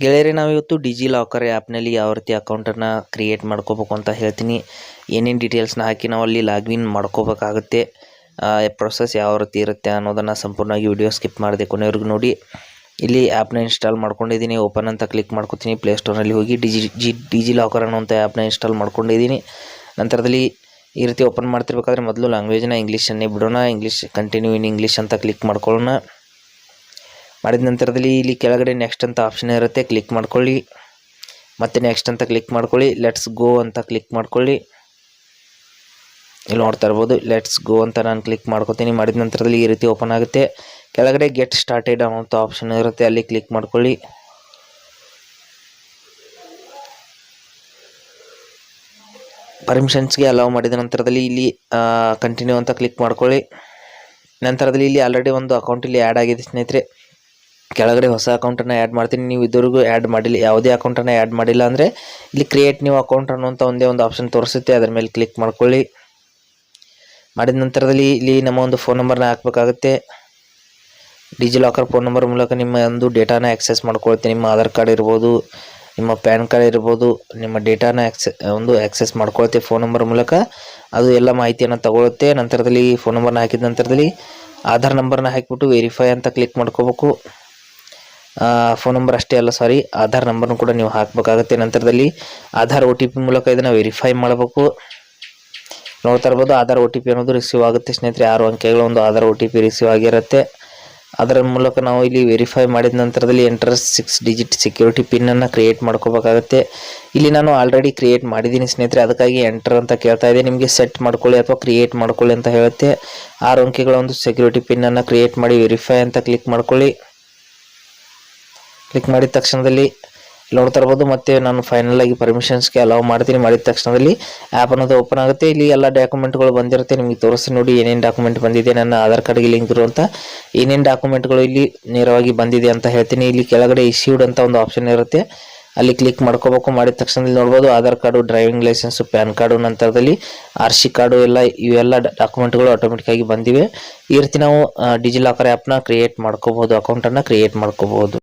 ಗೆಳೆಯರೇ, ನಾವಿವತ್ತು DG locker ಆ್ಯಪ್ನಲ್ಲಿ ಯಾವ ರೀತಿ ಅಕೌಂಟನ್ನು ಕ್ರಿಯೇಟ್ ಮಾಡ್ಕೋಬೇಕು ಅಂತ ಹೇಳ್ತೀನಿ. ಏನೇನು ಡೀಟೇಲ್ಸ್ನ ಹಾಕಿ ನಾವು ಅಲ್ಲಿ ಲಾಗಿನ್ ಮಾಡ್ಕೋಬೇಕಾಗುತ್ತೆ, ಪ್ರೊಸೆಸ್ ಯಾವ ರೀತಿ ಇರುತ್ತೆ ಅನ್ನೋದನ್ನು ಸಂಪೂರ್ಣವಾಗಿ ವಿಡಿಯೋ ಸ್ಕಿಪ್ ಮಾಡಿದೆ ಕೊನೆವರೆಗೂ ನೋಡಿ. ಇಲ್ಲಿ ಆ್ಯಪ್ನ ಇನ್ಸ್ಟಾಲ್ ಮಾಡ್ಕೊಂಡಿದ್ದೀನಿ. ಓಪನ್ ಅಂತ ಕ್ಲಿಕ್ ಮಾಡ್ಕೊತೀನಿ. ಪ್ಲೇಸ್ಟೋರ್ನಲ್ಲಿ ಹೋಗಿ ಡಿಜಿ ಲಾಕರ್ ಅನ್ನೋಂಥ ಆ್ಯಪ್ನ ಇನ್ಸ್ಟಾಲ್ ಮಾಡ್ಕೊಂಡಿದ್ದೀನಿ. ನಂತರದಲ್ಲಿ ಈ ರೀತಿ ಓಪನ್ ಮಾಡ್ತಿರ್ಬೇಕಾದ್ರೆ ಮೊದಲು ಲ್ಯಾಂಗ್ವೇಜ್ನ ಇಂಗ್ಲೀಷನ್ನೇ ಬಿಡೋಣ. ಕಂಟಿನ್ಯೂ ಇನ್ ಇಂಗ್ಲೀಷ್ ಅಂತ ಕ್ಲಿಕ್ ಮಾಡ್ಕೊಳ್ಳೋಣ. ಮಾಡಿದ ನಂತರದಲ್ಲಿ ಇಲ್ಲಿ ಕೆಳಗಡೆ ನೆಕ್ಸ್ಟ್ ಅಂತ ಆಪ್ಷನ್ ಇರುತ್ತೆ, ಕ್ಲಿಕ್ ಮಾಡ್ಕೊಳ್ಳಿ. ಮತ್ತೆ ನೆಕ್ಸ್ಟ್ ಅಂತ ಕ್ಲಿಕ್ ಮಾಡ್ಕೊಳ್ಳಿ. ಲೆಟ್ಸ್ ಗೋ ಅಂತ ಕ್ಲಿಕ್ ಮಾಡ್ಕೊಳ್ಳಿ. ಇಲ್ಲಿ ನೋಡ್ತಾ ಇರ್ಬೋದು, ಲೆಟ್ಸ್ ಗೋ ಅಂತ ನಾನು ಕ್ಲಿಕ್ ಮಾಡ್ಕೊತೀನಿ. ಮಾಡಿದ ನಂತರದಲ್ಲಿ ಈ ರೀತಿ ಓಪನ್ ಆಗುತ್ತೆ. ಕೆಳಗಡೆ ಗೆಟ್ ಸ್ಟಾರ್ಟೆಡ್ ಅನ್ನೋಂಥ ಆಪ್ಷನ್ ಇರುತ್ತೆ, ಅಲ್ಲಿ ಕ್ಲಿಕ್ ಮಾಡ್ಕೊಳ್ಳಿ. ಪರ್ಮಿಷನ್ಸ್ಗೆ ಅಲೌ ಮಾಡಿದ ನಂತರದಲ್ಲಿ ಇಲ್ಲಿ ಕಂಟಿನ್ಯೂ ಅಂತ ಕ್ಲಿಕ್ ಮಾಡ್ಕೊಳ್ಳಿ. ನಂತರದಲ್ಲಿ ಇಲ್ಲಿ ಆಲ್ರೆಡಿ ಒಂದು ಅಕೌಂಟ್ ಇಲ್ಲಿ ಆ್ಯಡ್ ಆಗಿದೆ ಸ್ನೇಹಿತರೆ. ಕೆಳಗಡೆ ಹೊಸ ಅಕೌಂಟನ್ನು ಆ್ಯಡ್ ಮಾಡ್ತೀನಿ. ನೀವು ಇದುವರೆಗೂ ಆ್ಯಡ್ ಮಾಡಿಲ್ಲ, ಯಾವುದೇ ಅಕೌಂಟನ್ನು ಆ್ಯಡ್ ಮಾಡಿಲ್ಲ ಅಂದರೆ ಇಲ್ಲಿ ಕ್ರಿಯೇಟ್ ನ್ಯೂ ಅಕೌಂಟ್ ಅನ್ನುವಂಥ ಒಂದೇ ಒಂದು ಆಪ್ಷನ್ ತೋರಿಸುತ್ತೆ, ಅದರ ಮೇಲೆ ಕ್ಲಿಕ್ ಮಾಡ್ಕೊಳ್ಳಿ. ಮಾಡಿದ ನಂತರದಲ್ಲಿ ಇಲ್ಲಿ ನಮ್ಮ ಒಂದು ಫೋನ್ ನಂಬರ್ನ ಹಾಕಬೇಕಾಗುತ್ತೆ. ಡಿಜಿ ಲಾಕರ್ ಫೋನ್ ನಂಬರ್ ಮೂಲಕ ನಿಮ್ಮ ಒಂದು ಡೇಟಾನ ಆಕ್ಸೆಸ್ ಮಾಡ್ಕೊಳ್ತೀನಿ. ನಿಮ್ಮ ಆಧಾರ್ ಕಾರ್ಡ್ ಇರ್ಬೋದು, ನಿಮ್ಮ ಪ್ಯಾನ್ ಕಾರ್ಡ್ ಇರ್ಬೋದು, ನಿಮ್ಮ ಡೇಟಾನ ಆಕ್ಸೆಸ್ ಮಾಡ್ಕೊಳ್ತೆ ಫೋನ್ ನಂಬರ್ ಮೂಲಕ. ಅದು ಎಲ್ಲ ಮಾಹಿತಿಯನ್ನು ತಗೊಳುತ್ತೆ. ನಂತರದಲ್ಲಿ ಫೋನ್ ನಂಬರ್ನ ಹಾಕಿದ ನಂತರದಲ್ಲಿ ಆಧಾರ್ ನಂಬರ್ನ ಹಾಕಿಬಿಟ್ಟು ವೆರಿಫೈ ಅಂತ ಕ್ಲಿಕ್ ಮಾಡ್ಕೋಬೇಕು. ಫೋನ್ ನಂಬರ್ ಅಷ್ಟೇ ಅಲ್ಲ, ಆಧಾರ್ ನಂಬರ್ನು ಕೂಡ ನೀವು ಹಾಕಬೇಕಾಗುತ್ತೆ. ನಂತರದಲ್ಲಿ ಆಧಾರ್ OTP ಮೂಲಕ ಇದನ್ನು ವೆರಿಫೈ ಮಾಡಬೇಕು. ನೋಡ್ತಾ ಇರ್ಬೋದು, ಆಧಾರ್ OTP ಅನ್ನೋದು ರಿಸೀವ್ ಆಗುತ್ತೆ ಸ್ನೇಹಿತರೆ. 6 ಅಂಕೆಗಳ ಒಂದು ಆಧಾರ್ OTP ರಿಸೀವ್ ಆಗಿರುತ್ತೆ. ಅದರ ಮೂಲಕ ನಾವು ಇಲ್ಲಿ ವೆರಿಫೈ ಮಾಡಿದ ನಂತರದಲ್ಲಿ ಎಂಟರ್ 6 ಡಿಜಿಟ್ ಸೆಕ್ಯೂರಿಟಿ ಪಿನ್ನನ್ನು ಕ್ರಿಯೇಟ್ ಮಾಡ್ಕೋಬೇಕಾಗುತ್ತೆ. ಇಲ್ಲಿ ನಾನು ಆಲ್ರೆಡಿ ಕ್ರಿಯೇಟ್ ಮಾಡಿದ್ದೀನಿ ಸ್ನೇಹಿತರೆ, ಅದಕ್ಕಾಗಿ ಎಂಟರ್ ಅಂತ ಕೇಳ್ತಾ ಇದೆ. ನಿಮಗೆ ಸೆಟ್ ಮಾಡ್ಕೊಳ್ಳಿ ಅಥವಾ ಕ್ರಿಯೇಟ್ ಮಾಡ್ಕೊಳ್ಳಿ ಅಂತ ಹೇಳುತ್ತೆ. 6 ಅಂಕೆಗಳ ಒಂದು ಸೆಕ್ಯೂರಿಟಿ ಪಿನ್ನನ್ನು ಕ್ರಿಯೇಟ್ ಮಾಡಿ ವೆರಿಫೈ ಅಂತ ಕ್ಲಿಕ್ ಮಾಡ್ಕೊಳ್ಳಿ. ಕ್ಲಿಕ್ ಮಾಡಿದ ತಕ್ಷಣದಲ್ಲಿ ನೋಡ್ತಾ ಇರ್ಬೋದು, ಮತ್ತೆ ನಾನು ಫೈನಲ್ ಆಗಿ ಪರ್ಮಿಷನ್ಸ್ಗೆ ಅಲೌ ಮಾಡ್ತೀನಿ. ಮಾಡಿದ ತಕ್ಷಣದಲ್ಲಿ ಆ್ಯಪ್ ಅನ್ನೋದು ಓಪನ್ ಆಗುತ್ತೆ. ಇಲ್ಲಿ ಎಲ್ಲ ಡಾಕ್ಯುಮೆಂಟ್ಗಳು ಬಂದಿರುತ್ತೆ, ನಿಮಗೆ ತೋರಿಸಿ ನೋಡಿ ಏನೇನು ಡಾಕ್ಯುಮೆಂಟ್ ಬಂದಿದೆ. ನನ್ನ ಆಧಾರ್ ಕಾರ್ಡ್ಗೆ ಲಿಂಕ್ ಇರುವಂಥ ಏನೇನು ಡಾಕ್ಯುಮೆಂಟ್ಗಳು ಇಲ್ಲಿ ನೇರವಾಗಿ ಬಂದಿದೆ ಅಂತ ಹೇಳ್ತೀನಿ. ಇಲ್ಲಿ ಕೆಳಗಡೆ ಇಶ್ಯೂಡ್ ಅಂತ ಒಂದು ಆಪ್ಷನ್ ಇರುತ್ತೆ, ಅಲ್ಲಿ ಕ್ಲಿಕ್ ಮಾಡ್ಕೋಬೇಕು. ಮಾಡಿದ ತಕ್ಷಣದಲ್ಲಿ ನೋಡ್ಬೋದು Aadhaar card, driving licence, PAN card, ನಂತರದಲ್ಲಿ RC ಕಾರ್ಡು ಇವೆಲ್ಲ ಡಾಕ್ಯುಮೆಂಟ್ಗಳು ಆಟೋಮೆಟಿಕ್ಕಾಗಿ ಬಂದಿವೆ. ಈ ರೀತಿ ನಾವು ಡಿಜಿ ಲಾಕರ್ ಆ್ಯಪ್ನ ಕ್ರಿಯೇಟ್ ಮಾಡ್ಕೋಬಹುದು, ಅಕೌಂಟನ್ನು ಕ್ರಿಯೇಟ್ ಮಾಡ್ಕೋಬಹುದು.